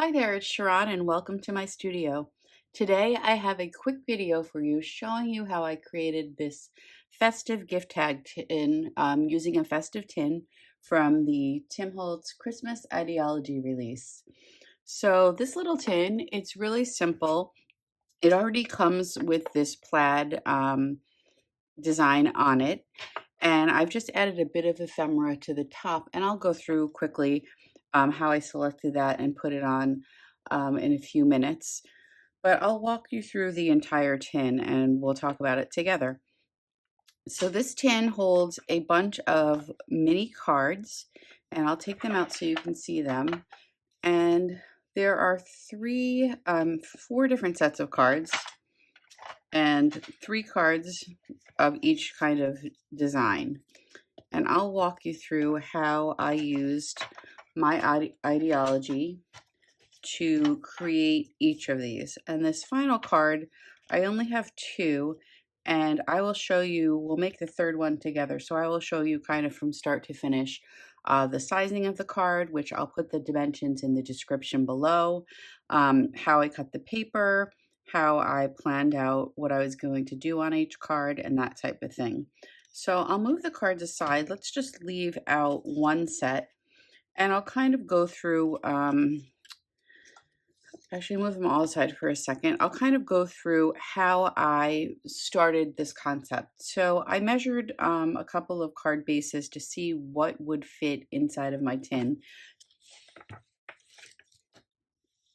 Hi there, it's Cheiron and welcome to my studio. Today I have a quick video for you showing you how I created this festive gift tag tin using a festive tin from the Tim Holtz Christmas Ideology release. So this little tin, it's really simple. It already comes with this plaid design on it, and I've just added a bit of ephemera to the top, and I'll go through quickly how I selected that and put it on in a few minutes. But I'll walk you through the entire tin and we'll talk about it together. So this tin holds a bunch of mini cards, and I'll take them out so you can see them. And there are four different sets of cards and three cards of each kind of design. And I'll walk you through how I used my ideology to create each of these. And this final card, I only have two, and I will show you, we'll make the third one together. So I will show you kind of from start to finish the sizing of the card, which I'll put the dimensions in the description below, how I cut the paper, how I planned out what I was going to do on each card, and that type of thing. So I'll move the cards aside. Let's just leave out one set, and I'll kind of go through, actually move them all aside for a second. I'll kind of go through how I started this concept. So I measured a couple of card bases to see what would fit inside of my tin.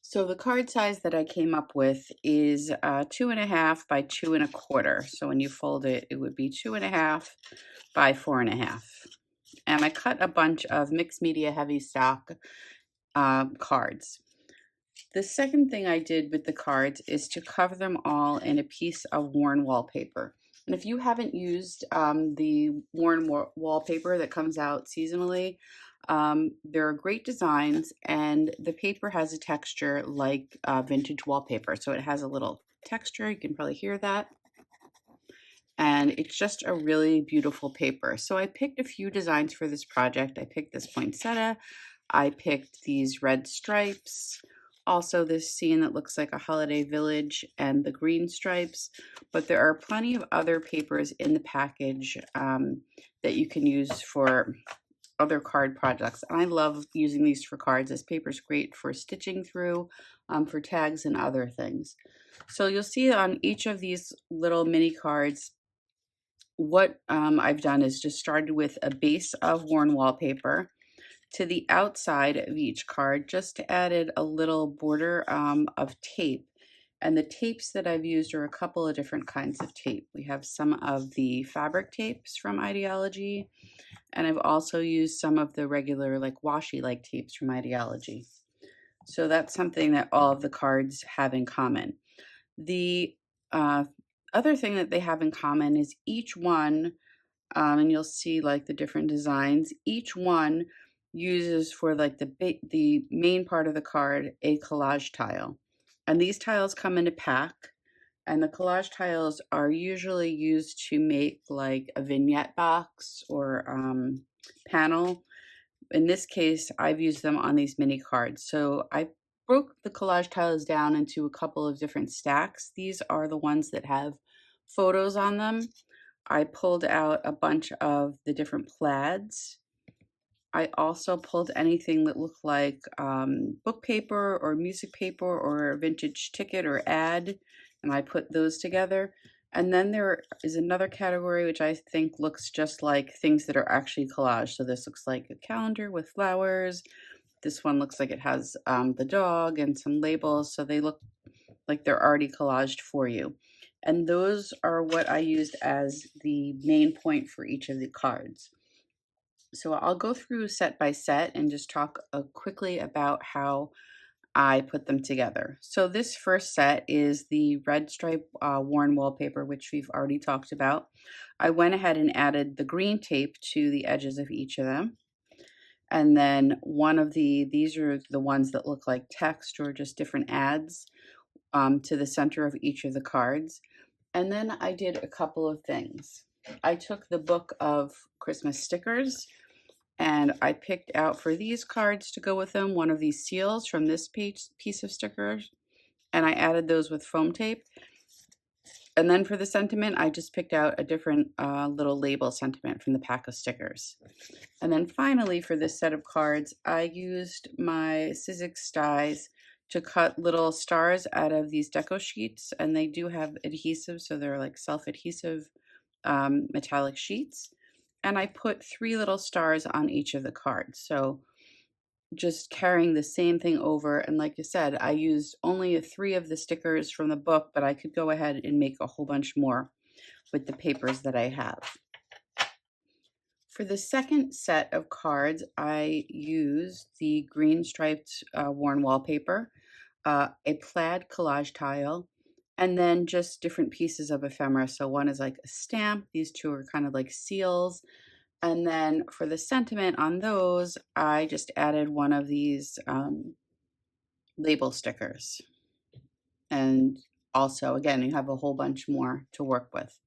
So the card size that I came up with is 2.5 by 2.25. So when you fold it, it would be 2.5 by 4.5. And I cut a bunch of mixed media heavy stock cards. The second thing I did with the cards is to cover them all in a piece of worn wallpaper. And if you haven't used the worn wallpaper that comes out seasonally, they're great designs, and the paper has a texture like vintage wallpaper. So it has a little texture, you can probably hear that. And it's just a really beautiful paper. So I picked a few designs for this project. I picked this poinsettia, I picked these red stripes, also this scene that looks like a holiday village, and the green stripes. But there are plenty of other papers in the package that you can use for other card projects. And I love using these for cards. This paper is great for stitching through, for tags and other things. So you'll see on each of these little mini cards, what I've done is just started with a base of worn wallpaper. To the outside of each card, just added a little border of tape. And the tapes that I've used are a couple of different kinds of tape. We have some of the fabric tapes from Ideology, and I've also used some of the regular like washi-like tapes from Ideology. So that's something that all of the cards have in common. The other thing that they have in common is each one, and you'll see like the different designs, each one uses for like the main part of the card a collage tile. And these tiles come in a pack, and the collage tiles are usually used to make like a vignette box or panel. In this case, I've used them on these mini cards. So I broke the collage tiles down into a couple of different stacks. These are the ones that have photos on them. I pulled out a bunch of the different plaids. I also pulled anything that looked like book paper or music paper or a vintage ticket or ad, and I put those together. And then there is another category which I think looks just like things that are actually collage. So this looks like a calendar with flowers. This one looks like it has the dog and some labels. So they look like they're already collaged for you. And those are what I used as the main point for each of the cards. So I'll go through set by set and just talk quickly about how I put them together. So this first set is the red stripe worn wallpaper, which we've already talked about. I went ahead and added the green tape to the edges of each of them. And then these are the ones that look like text or just different ads to the center of each of the cards. And then I did a couple of things. I took the book of Christmas stickers, And I picked out for these cards to go with them one of these seals from this piece of stickers, and I added those with foam tape. And then for the sentiment, I just picked out a different little label sentiment from the pack of stickers. And then finally, for this set of cards, I used my Sizzix dies to cut little stars out of these deco sheets, and they do have adhesive, so they're like self-adhesive metallic sheets. And I put 3 little stars on each of the cards. So just carrying the same thing over. And like I said, I used only 3 of the stickers from the book, but I could go ahead and make a whole bunch more with the papers that I have. For the second set of cards, I used the green striped worn wallpaper, a plaid collage tile, and then just different pieces of ephemera. So one is like a stamp, these 2 are kind of like seals. And then for the sentiment on those, I just added one of these label stickers. And also, again, you have a whole bunch more to work with.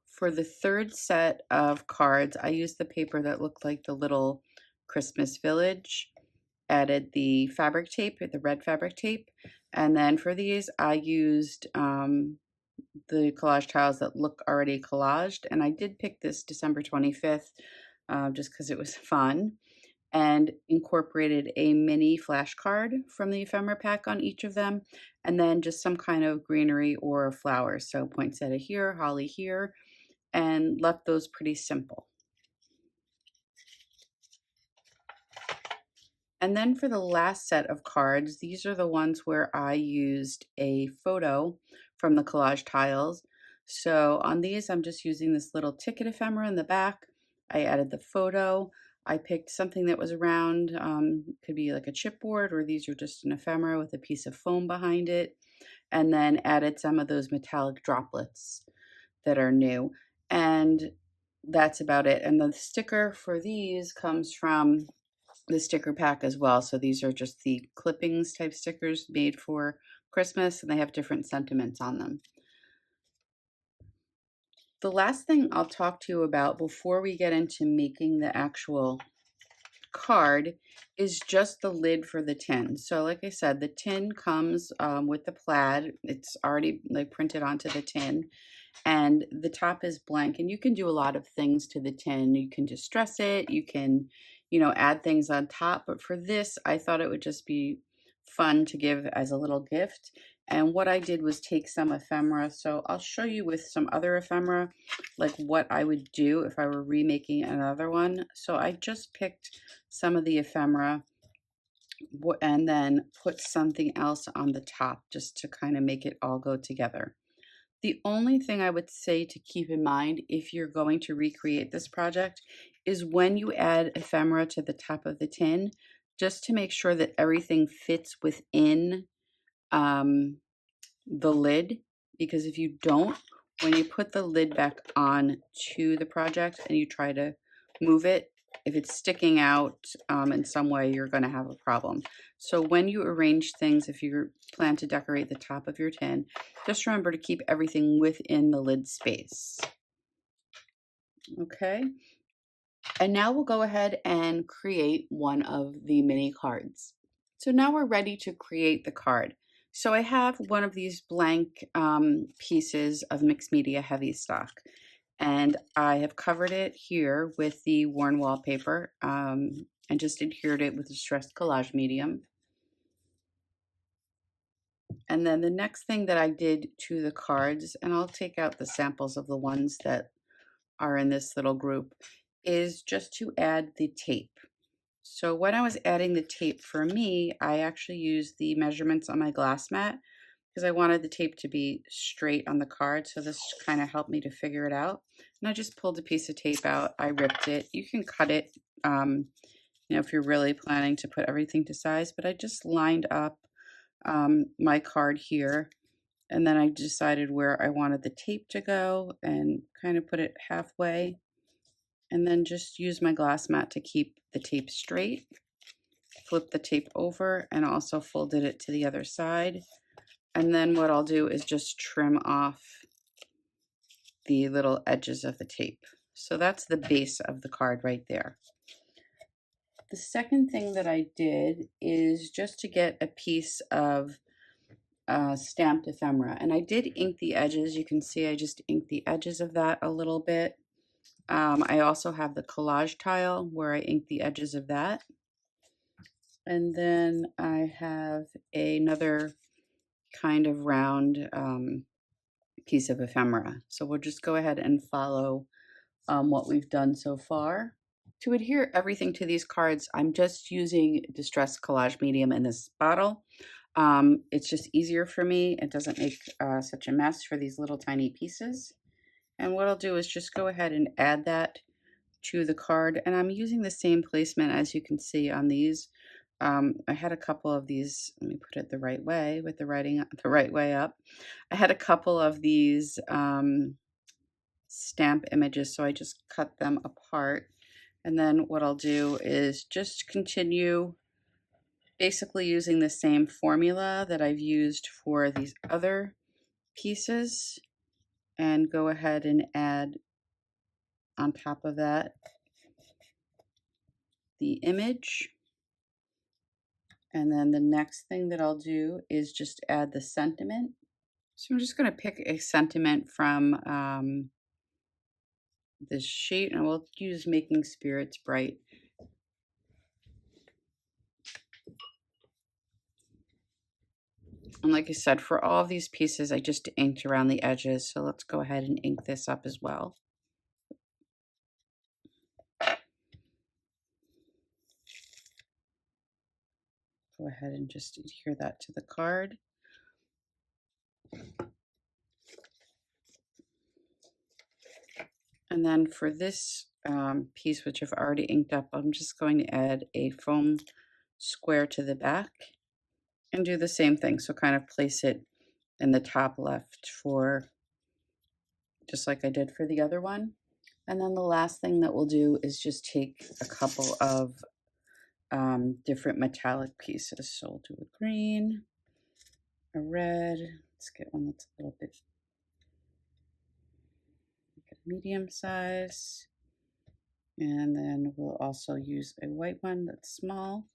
For the third set of cards, I used the paper that looked like the little Christmas village, added the fabric tape, the red fabric tape. And then for these, I used the collage tiles that look already collaged. And I did pick this December 25th just because it was fun, and incorporated a mini flashcard from the ephemera pack on each of them, and then just some kind of greenery or flowers. So poinsettia here, holly here, and left those pretty simple. And then for the last set of cards, these are the ones where I used a photo from the collage tiles. So on these, I'm just using this little ticket ephemera in the back. I added the photo. I picked something that was round, could be like a chipboard, or these are just an ephemera with a piece of foam behind it, and then added some of those metallic droplets that are new. And that's about it. And the sticker for these comes from the sticker pack as well. So these are just the clippings type stickers made for Christmas, and they have different sentiments on them. The last thing I'll talk to you about before we get into making the actual card is just the lid for the tin. So like I said, the tin comes with the plaid. It's already like printed onto the tin, and the top is blank. And you can do a lot of things to the tin. You can distress it, you can, you know, add things on top, but for this I thought it would just be fun to give as a little gift. And what I did was take some ephemera. So I'll show you with some other ephemera like what I would do if I were remaking another one. So I just picked some of the ephemera and then put something else on the top just to kind of make it all go together. The only thing I would say to keep in mind if you're going to recreate this project is when you add ephemera to the top of the tin, just to make sure that everything fits within the lid, because if you don't, when you put the lid back on to the project and you try to move it, if it's sticking out in some way, you're going to have a problem. So when you arrange things, if you plan to decorate the top of your tin, just remember to keep everything within the lid space. Okay. And now we'll go ahead and create one of the mini cards. So now we're ready to create the card. So I have one of these blank pieces of mixed media heavy stock, and I have covered it here with the worn wallpaper and just adhered it with distressed collage medium. And then the next thing that I did to the cards, and I'll take out the samples of the ones that are in this little group, is just to add the tape. So when I was adding the tape for me, I actually used the measurements on my glass mat because I wanted the tape to be straight on the card. So this kind of helped me to figure it out. And I just pulled a piece of tape out. I ripped it. You can cut it, you know, if you're really planning to put everything to size. But I just lined up my card here. And then I decided where I wanted the tape to go and kind of put it halfway. And then just use my glass mat to keep the tape straight. Flip the tape over and also folded it to the other side. And then what I'll do is just trim off the little edges of the tape. So that's the base of the card right there. The second thing that I did is just to get a piece of stamped ephemera, and I did ink the edges. You can see I just inked the edges of that a little bit. I also have the collage tile where I inked the edges of that. And then I have another kind of round piece of ephemera. So we'll just go ahead and follow what we've done so far. To adhere everything to these cards, I'm just using Distress Collage Medium in this bottle. It's just easier for me. It doesn't make such a mess for these little tiny pieces. And what I'll do is just go ahead and add that to the card. And I'm using the same placement as you can see on these. I had a couple of these, let me put it the right way with the writing the right way up. I had a couple of these stamp images, so I just cut them apart. And then what I'll do is just continue basically using the same formula that I've used for these other pieces and go ahead and add on top of that the image. And then the next thing that I'll do is just add the sentiment. So I'm just going to pick a sentiment from this sheet, and we'll use Making Spirits Bright. And like I said, for all of these pieces, I just inked around the edges. So let's go ahead and ink this up as well. Go ahead and just adhere that to the card. And then for this piece, which I've already inked up, I'm just going to add a foam square to the back and do the same thing. So kind of place it in the top left for just like I did for the other one. And then the last thing that we'll do is just take a couple of different metallic pieces. So we'll do a green, a red. Let's get one that's a little bit medium size. And then we'll also use a white one that's small.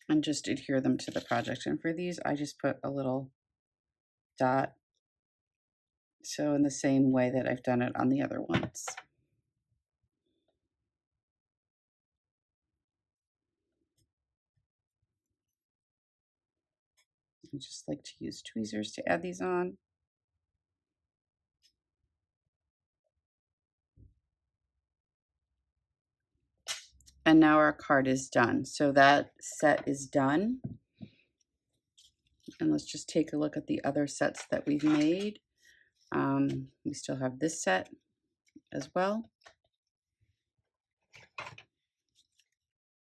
And just adhere them to the project. And for these, I just put a little dot. So in the same way that I've done it on the other ones. I just like to use tweezers to add these on. And now our card is done. So that set is done. And let's just take a look at the other sets that we've made. We still have this set as well.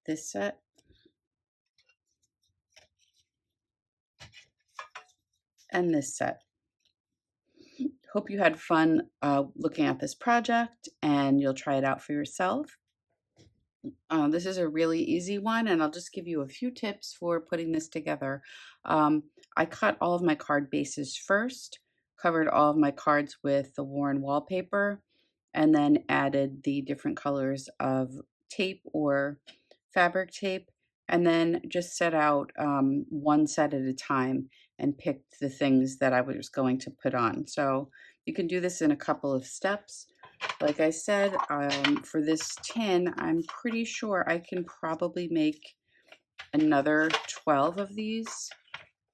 This set. And this set. Hope you had fun looking at this project and you'll try it out for yourself. This is a really easy one, and I'll just give you a few tips for putting this together. I cut all of my card bases first, covered all of my cards with the worn wallpaper, and then added the different colors of tape or fabric tape, and then just set out one set at a time and picked the things that I was going to put on. So you can do this in a couple of steps. Like I said, for this tin, I'm pretty sure I can probably make another 12 of these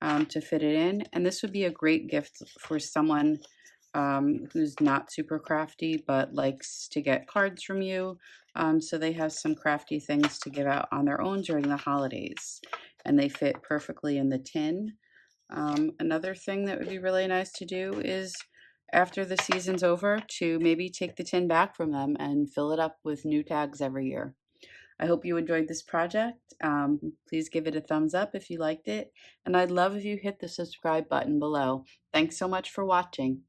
to fit it in. And this would be a great gift for someone who's not super crafty but likes to get cards from you. So they have some crafty things to give out on their own during the holidays. And they fit perfectly in the tin. Another thing that would be really nice to do is after the season's over to maybe take the tin back from them and fill it up with new tags every year. I hope you enjoyed this project. Please give it a thumbs up if you liked it. And I'd love if you hit the subscribe button below. Thanks so much for watching.